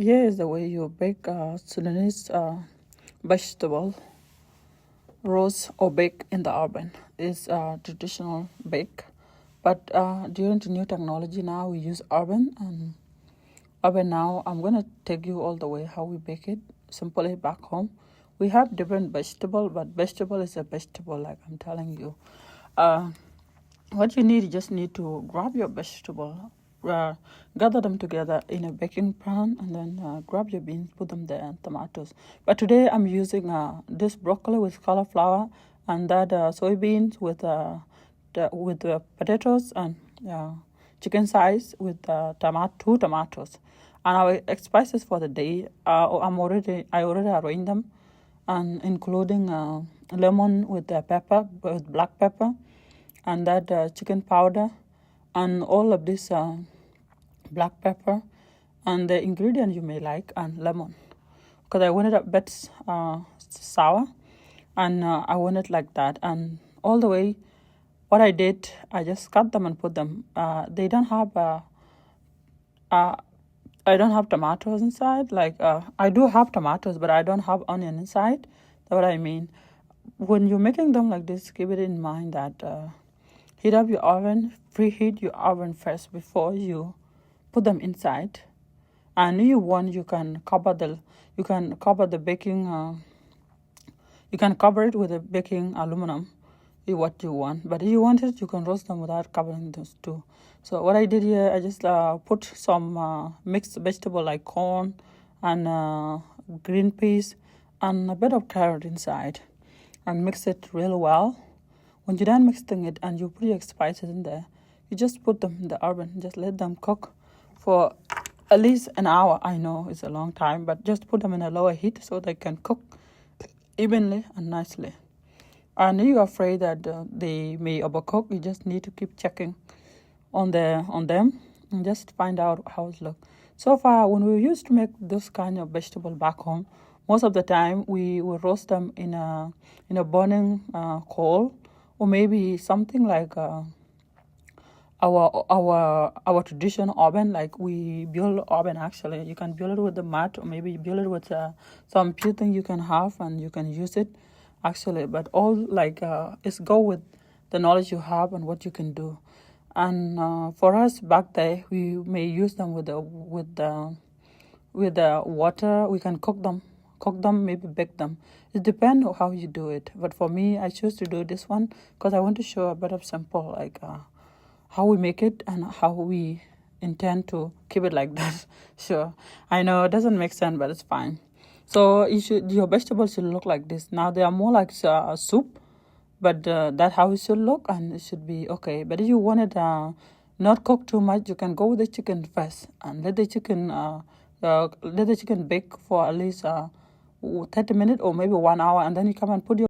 Here is the way you bake Sudanese vegetable roast or bake in the oven. It's traditional bake, but during the new technology now we use oven and oven now. I'm gonna take you all the way how we bake it simply back home. We have different vegetable, but vegetable is a vegetable, like I'm telling you. Uh, what you need, you just need to grab your vegetable, gather them together in a baking pan, and then grab your beans, put them there, and tomatoes. But today I'm using this broccoli with cauliflower and that soybeans with the potatoes and chicken size with two tomatoes. And our spices for the day, I already arranged them, and including lemon with pepper, with black pepper, and that chicken powder, and all of this black pepper, and the ingredient you may like, and lemon. Because I want it a bit sour, and I want it like that. And all the way, what I did, I just cut them and put them. They don't have I don't have tomatoes inside. I do have tomatoes, but I don't have onion inside. That's what I mean. When you're making them like this, keep it in mind that heat up your oven, preheat your oven first before you put them inside. And if you want, you can cover the baking. You can cover it with a baking aluminum, if what you want. But if you want it, you can roast them without covering those too. So what I did here, I just put some mixed vegetable like corn and green peas and a bit of carrot inside, and mix it really well. When you're done mixing it and you put your spices in there, you just put them in the oven. Just let them cook for at least an hour. I know it's a long time, but just put them in a lower heat so they can cook evenly and nicely. And if you're afraid that they may overcook, you just need to keep checking on them and just find out how it looks. So far, when we used to make this kind of vegetable back home, most of the time we will roast them in a burning coal, or maybe something like our traditional oven. Like we build oven, actually you can build it with the mat, or maybe you build it with some few things you can have and you can use it actually. But all it's go with the knowledge you have and what you can do. And for us back there, we may use them with the water. We can cook them, maybe bake them. It depends on how you do it. But for me, I choose to do this one because I want to show a bit of simple, how we make it and how we intend to keep it like that. Sure, I know it doesn't make sense, but it's fine. So your vegetables should look like this. Now they are more like a soup, but that's how it should look, and it should be okay. But if you want it not cooked too much, you can go with the chicken first and let the chicken bake for at least 30 minutes or maybe 1 hour, and then you come and put your